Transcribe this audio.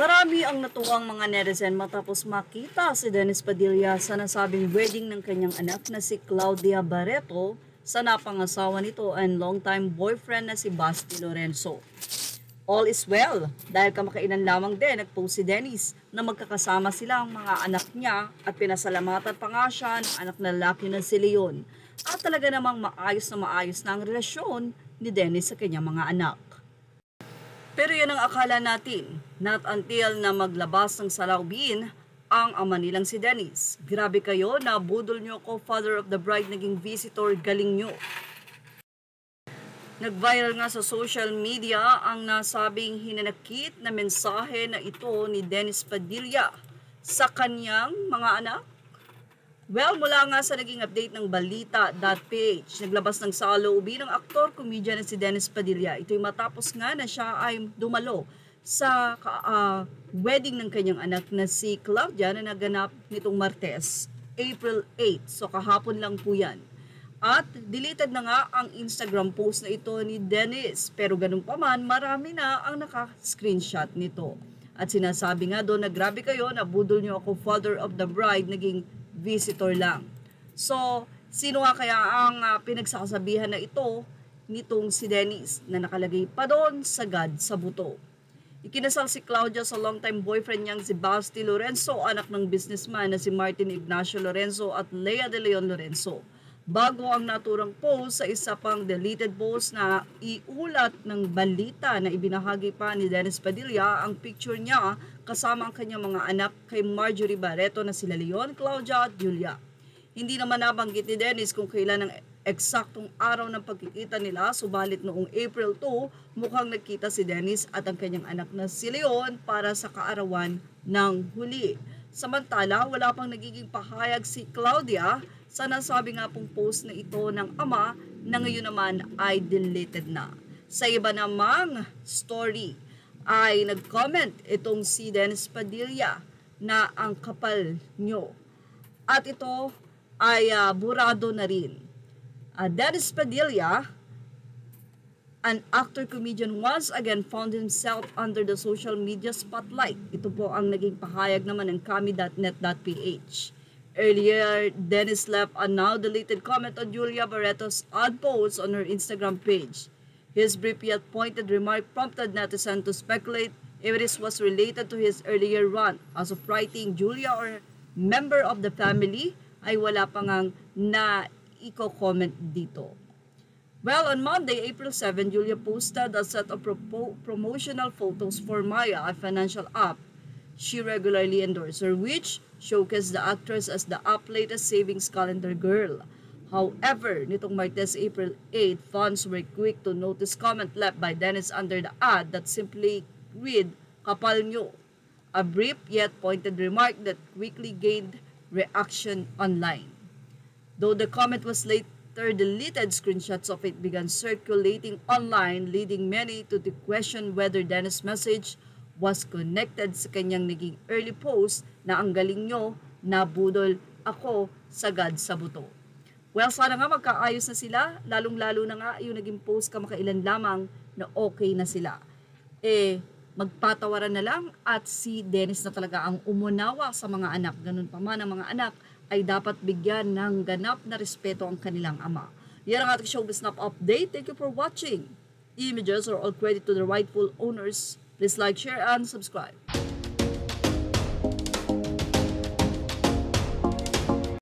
Marami ang natuwang mga netizen matapos makita si Dennis Padilla sa nasabing wedding ng kanyang anak na si Claudia Barreto sa napangasawa nito and longtime boyfriend na si Basti Lorenzo. All is well dahil kamakailan lamang din nagpost si Dennis na magkakasama sila ang mga anak niya at pinasalamatan pa nga siya ng anak na lalaki na si Leon. At talaga namang maayos na ang relasyon ni Dennis sa kanyang mga anak. Pero yan ang akala natin, not until na maglabas ng saloobin ang ama nilang si Dennis. Grabe kayo, nabudol nyo ako, father of the bride, naging visitor, galing nyo. Nag-viral nga sa social media ang nasabing hinanakit na mensahe na ito ni Dennis Padilla sa kanyang mga anak. Well, mula nga sa naging update ng balita.ph, naglabas ng saloobin ng aktor-komedyan na si Dennis Padilla. Ito'y matapos nga na siya ay dumalo sa wedding ng kanyang anak na si Claudia na naganap nitong Martes, April 8. So kahapon lang po yan. At deleted na nga ang Instagram post na ito ni Dennis. Pero ganun pa man, marami na ang naka-screenshot nito. At sinasabi nga doon na grabe kayo, nabudol nyo ako, father of the bride, naging visitor lang. So, sino nga kaya ang pinagsasabihan na ito nitong si Dennis na nakalagay pa doon sagad sa buto? Ikinasal si Claudia sa longtime boyfriend niyang si Basti Lorenzo, anak ng businessman na si Martin Ignacio Lorenzo at Lea de Leon Lorenzo. Bago ang naturang post sa isa pang deleted post na iulat ng balita na ibinahagi pa ni Dennis Padilla ang picture niya kasama ang kanyang mga anak kay Marjorie Barreto na sila Leon, Claudia at Julia. Hindi naman nabanggit ni Dennis kung kailan ang eksaktong araw ng pagkikita nila, subalit noong April 2, mukhang nagkita si Dennis at ang kanyang anak na si Leon para sa kaarawan ng huli. Samantala, wala pang nagiging pahayag si Claudia sa nasabi nga pong post na ito ng ama na ngayon naman ay deleted na. Sa iba namang story ay nag-comment itong si Dennis Padilla na ang kapal nyo. At ito ay burado na rin. Dennis Padilla, an actor-comedian, once again found himself under the social media spotlight. Ito po ang naging pahayag naman ng kami.net.ph. Earlier, Dennis left a now-deleted comment on Julia Barreto's odd post on her Instagram page. His brief yet pointed remark prompted netizens to speculate if this was related to his earlier rant. As of writing, Julia or member of the family ay wala pa ngang na-comment dito. Well, on Monday, April 7, Julia posted a set of promotional photos for Maya, a financial app she regularly endorses, which showcased the actress as the app's latest savings calendar girl. However, nitong Martes, April 8, fans were quick to notice comment left by Dennis under the ad that simply read, "Kapal nyo," a brief yet pointed remark that quickly gained reaction online. Though the comment was later deleted, screenshots of it began circulating online, leading many to question whether Dennis' message was connected sa kanyang naging early post na ang galing nyo, nabudol ako, sagad sa buto. Well, sana nga magkaayos na sila, lalong-lalo na nga yung naging post kamakailan lamang na okay na sila. Magpatawaran na lang at si Dennis na talaga ang umunawa sa mga anak. Ganun pa man ang mga anak ay dapat bigyan ng ganap na respeto ang kanilang ama. Yan ang ating showbiz snap update. Thank you for watching. Images are all credit to the rightful owners. Please like, share, and subscribe.